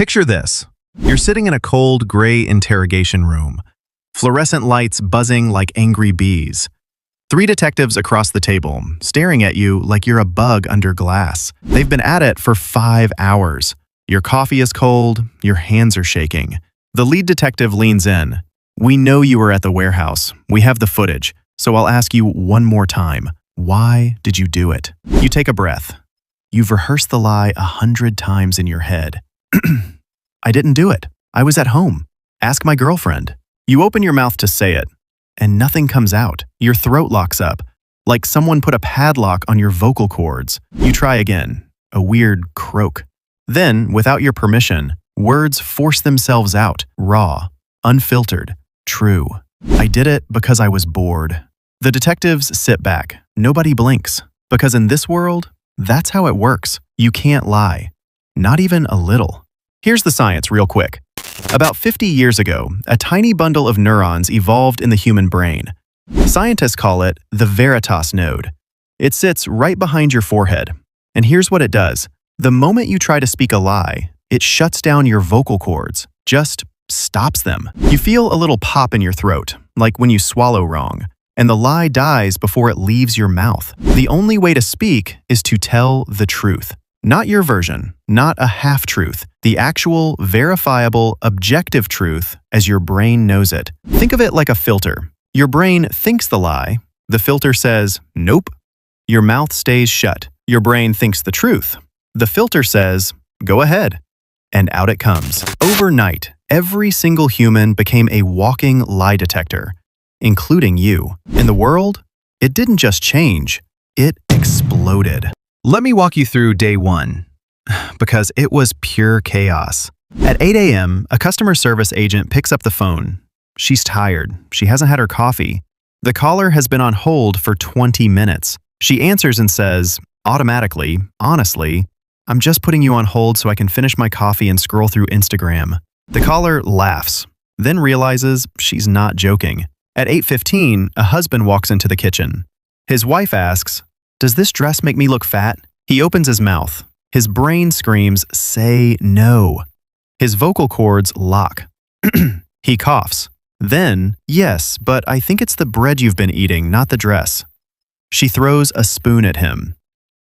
Picture this. You're sitting in a cold, gray interrogation room. Fluorescent lights buzzing like angry bees. 3 detectives across the table, staring at you like you're a bug under glass. They've been at it for 5 hours. Your coffee is cold, your hands are shaking. The lead detective leans in. "We know you were at the warehouse. We have the footage. So I'll ask you one more time. Why did you do it?" You take a breath. You've rehearsed the lie 100 times in your head. "I didn't do it. I was at home. Ask my girlfriend." You open your mouth to say it, and nothing comes out. Your throat locks up, like someone put a padlock on your vocal cords. You try again, a weird croak. Then, without your permission, words force themselves out, raw, unfiltered, true. "I did it because I was bored." The detectives sit back. Nobody blinks, because in this world, that's how it works. You can't lie. Not even a little. Here's the science real quick. About 50 years ago, a tiny bundle of neurons evolved in the human brain. Scientists call it the Veritas Node. It sits right behind your forehead. And here's what it does. The moment you try to speak a lie, it shuts down your vocal cords, just stops them. You feel a little pop in your throat, like when you swallow wrong, and the lie dies before it leaves your mouth. The only way to speak is to tell the truth. Not your version, not a half-truth, the actual, verifiable, objective truth as your brain knows it. Think of it like a filter. Your brain thinks the lie. The filter says, nope. Your mouth stays shut. Your brain thinks the truth. The filter says, go ahead. And out it comes. Overnight, every single human became a walking lie detector, including you. In the world, it didn't just change, it exploded. Let me walk you through day 1, because it was pure chaos. At 8 a.m., a customer service agent picks up the phone. She's tired. She hasn't had her coffee. The caller has been on hold for 20 minutes. She answers and says, automatically, honestly, "I'm just putting you on hold so I can finish my coffee and scroll through Instagram." The caller laughs, then realizes she's not joking. At 8:15, a husband walks into the kitchen. His wife asks, "Does this dress make me look fat?" He opens his mouth. His brain screams, "Say no." His vocal cords lock. He coughs. Then, "Yes, but I think it's the bread you've been eating, not the dress." She throws a spoon at him.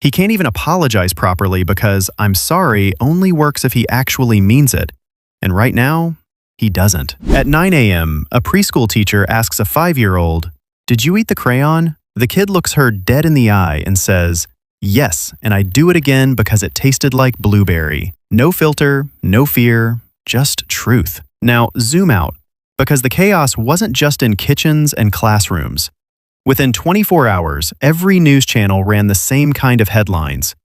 He can't even apologize properly because "I'm sorry" only works if he actually means it. And right now, he doesn't. At 9 a.m., a preschool teacher asks a 5-year-old, "Did you eat the crayon?" The kid looks her dead in the eye and says, "Yes, and I do it again because it tasted like blueberry." No filter, no fear, just truth. Now zoom out, because the chaos wasn't just in kitchens and classrooms. Within 24 hours, every news channel ran the same kind of headlines.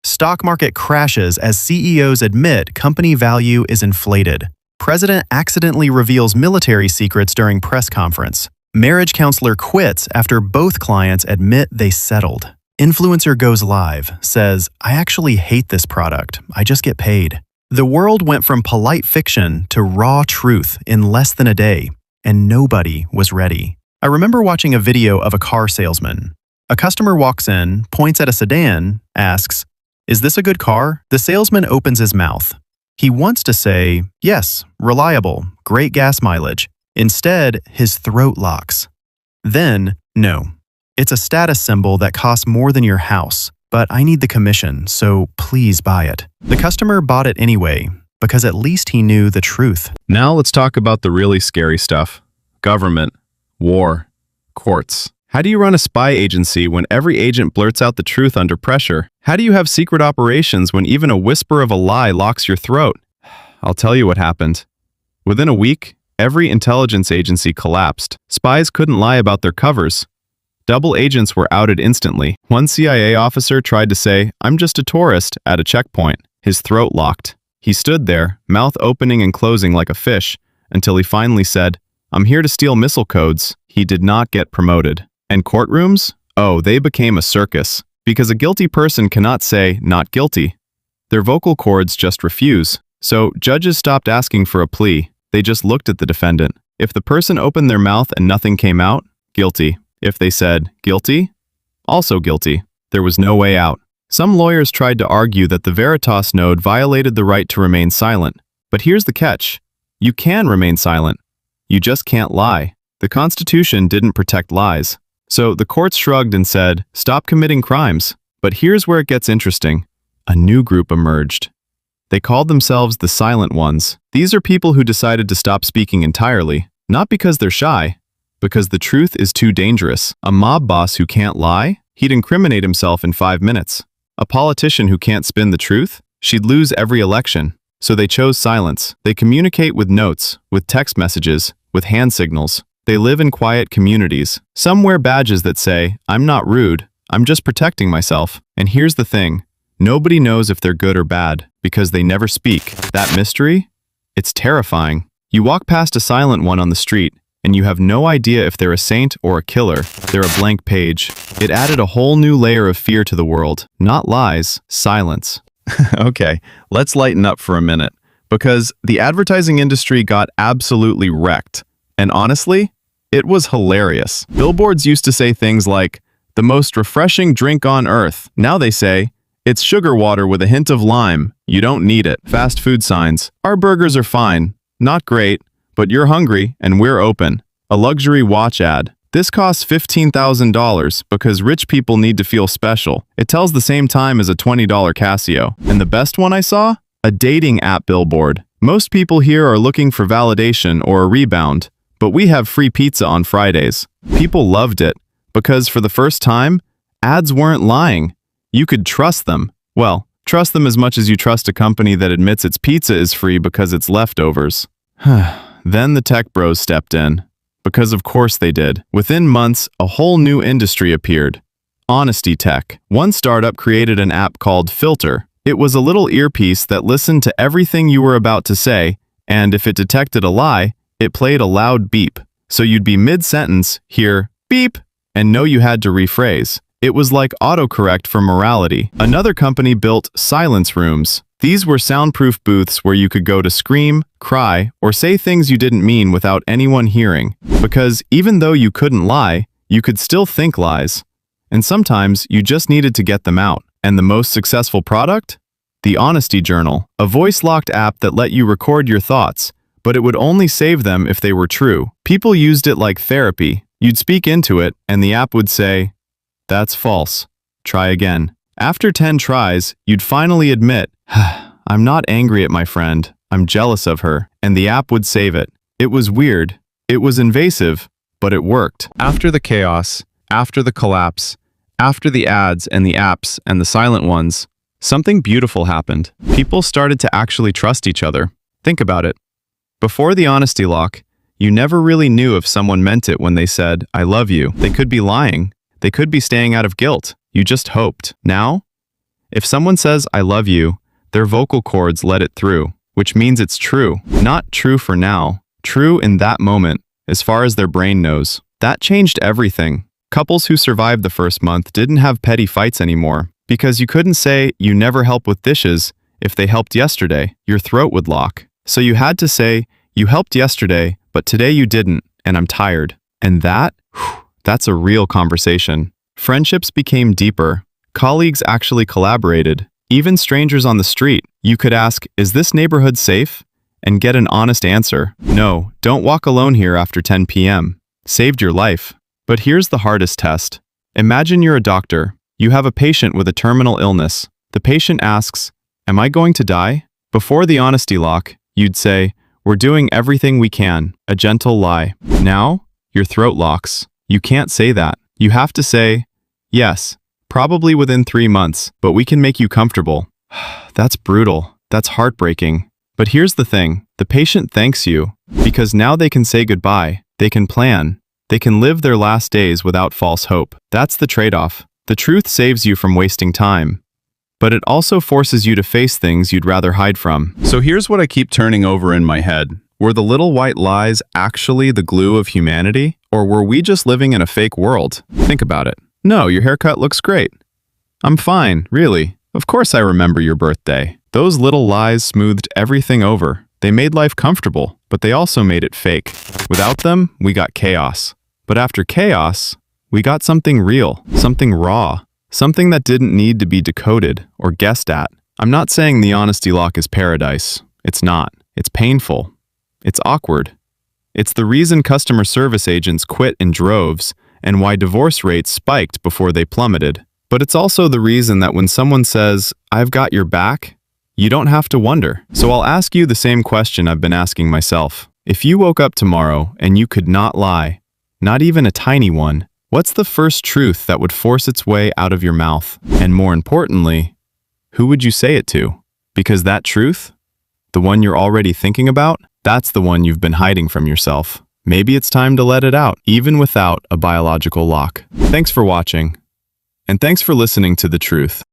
Stock market crashes as CEOs admit company value is inflated. President accidentally reveals military secrets during press conference. Marriage counselor quits after both clients admit they settled. Influencer goes live, says, "I actually hate this product. I just get paid." The world went from polite fiction to raw truth in less than a day, and nobody was ready. I remember watching a video of a car salesman. A customer walks in, points at a sedan, asks, "Is this a good car?" The salesman opens his mouth. He wants to say, "Yes, reliable, great gas mileage." Instead, his throat locks. Then, "No, it's a status symbol that costs more than your house, but I need the commission, so please buy it." The customer bought it anyway, because at least he knew the truth. Now let's talk about the really scary stuff. Government, war, courts. How do you run a spy agency when every agent blurts out the truth under pressure? How do you have secret operations when even a whisper of a lie locks your throat? I'll tell you what happened. Within a week, every intelligence agency collapsed. Spies couldn't lie about their covers. Double agents were outed instantly. One CIA officer tried to say, "I'm just a tourist," at a checkpoint. His throat locked. He stood there, mouth opening and closing like a fish, until he finally said, "I'm here to steal missile codes." He did not get promoted. And courtrooms? Oh, they became a circus. Because a guilty person cannot say, "not guilty." Their vocal cords just refuse. So judges stopped asking for a plea. They just looked at the defendant. If the person opened their mouth and nothing came out, guilty. If they said, "guilty," also guilty. There was no way out. Some lawyers tried to argue that the Veritas Node violated the right to remain silent, But here's the catch. You can remain silent. You just can't lie. The Constitution didn't protect lies. So the courts shrugged and said, stop committing crimes. But here's where it gets interesting. A new group emerged. They called themselves the Silent Ones. These are people who decided to stop speaking entirely, not because they're shy, because the truth is too dangerous. A mob boss who can't lie? He'd incriminate himself in 5 minutes. A politician who can't spin the truth? She'd lose every election. So they chose silence. They communicate with notes, with text messages, with hand signals. They live in quiet communities. Some wear badges that say, I'm not rude, I'm just protecting myself. And here's the thing. Nobody knows if they're good or bad, because they never speak. That mystery? It's terrifying. You walk past a silent one on the street, and you have no idea if they're a saint or a killer. They're a blank page. It added a whole new layer of fear to the world. Not lies, silence. Okay, let's lighten up for a minute, because the advertising industry got absolutely wrecked. And honestly, it was hilarious. Billboards used to say things like, the most refreshing drink on earth. Now they say, it's sugar water with a hint of lime. You don't need it. Fast food signs. Our burgers are fine. Not great, but you're hungry and we're open. A luxury watch ad. This costs $15,000 because rich people need to feel special. It tells the same time as a $20 Casio. And the best one I saw? A dating app billboard. Most people here are looking for validation or a rebound, but we have free pizza on Fridays. People loved it because for the first time, ads weren't lying. You could trust them. Well, trust them as much as you trust a company that admits its pizza is free because it's leftovers. Then the tech bros stepped in. Because of course they did. Within months, a whole new industry appeared. Honesty tech. One startup created an app called Filter. It was a little earpiece that listened to everything you were about to say, and if it detected a lie, it played a loud beep. So you'd be mid-sentence, hear beep, and know you had to rephrase. It was like autocorrect for morality. Another company built silence rooms. These were soundproof booths where you could go to scream, cry, or say things you didn't mean without anyone hearing. Because even though you couldn't lie, you could still think lies. And sometimes you just needed to get them out. And the most successful product? The Honesty Journal, a voice-locked app that let you record your thoughts, but it would only save them if they were true. People used it like therapy. You'd speak into it, and the app would say, "That's false. Try again." After 10 tries, you'd finally admit, "I'm not angry at my friend. I'm jealous of her," and the app would save it. It was weird. It was invasive, but it worked. After the chaos, after the collapse, after the ads and the apps and the silent ones, something beautiful happened. People started to actually trust each other. Think about it. Before the honesty lock, you never really knew if someone meant it when they said, "I love you." They could be lying. They could be staying out of guilt. You just hoped. Now, if someone says, "I love you," their vocal cords let it through, which means it's true. Not true for now, true in that moment, as far as their brain knows. That changed everything. Couples who survived the first month didn't have petty fights anymore, because you couldn't say, "You never help with dishes." If they helped yesterday, your throat would lock. So you had to say, "You helped yesterday, but today you didn't, and I'm tired." And that's a real conversation. Friendships became deeper. Colleagues actually collaborated. Even strangers on the street. You could ask, "Is this neighborhood safe?" and get an honest answer. "No, don't walk alone here after 10 p.m. Saved your life. But here's the hardest test. Imagine you're a doctor. You have a patient with a terminal illness. The patient asks, "Am I going to die?" Before the honesty lock, you'd say, "We're doing everything we can," a gentle lie. Now, your throat locks. You can't say that. You have to say, "Yes, probably within 3 months, but we can make you comfortable." That's brutal. That's heartbreaking. But here's the thing. The patient thanks you, because now they can say goodbye. They can plan. They can live their last days without false hope. That's the trade-off. The truth saves you from wasting time, but it also forces you to face things you'd rather hide from. So here's what I keep turning over in my head. Were the little white lies actually the glue of humanity? Or were we just living in a fake world? Think about it. "No, your haircut looks great." "I'm fine, really. Of course I remember your birthday." Those little lies smoothed everything over. They made life comfortable, but they also made it fake. Without them, we got chaos. But after chaos, we got something real, something raw, something that didn't need to be decoded or guessed at. I'm not saying the honesty lock is paradise. It's not. It's painful. It's awkward. It's the reason customer service agents quit in droves and why divorce rates spiked before they plummeted. But it's also the reason that when someone says, "I've got your back," you don't have to wonder. So I'll ask you the same question I've been asking myself. If you woke up tomorrow and you could not lie, not even a tiny one, what's the first truth that would force its way out of your mouth? And more importantly, who would you say it to? Because that truth, the one you're already thinking about, that's the one you've been hiding from yourself. Maybe it's time to let it out, even without a biological lock. Thanks for watching. And thanks for listening to The Truth.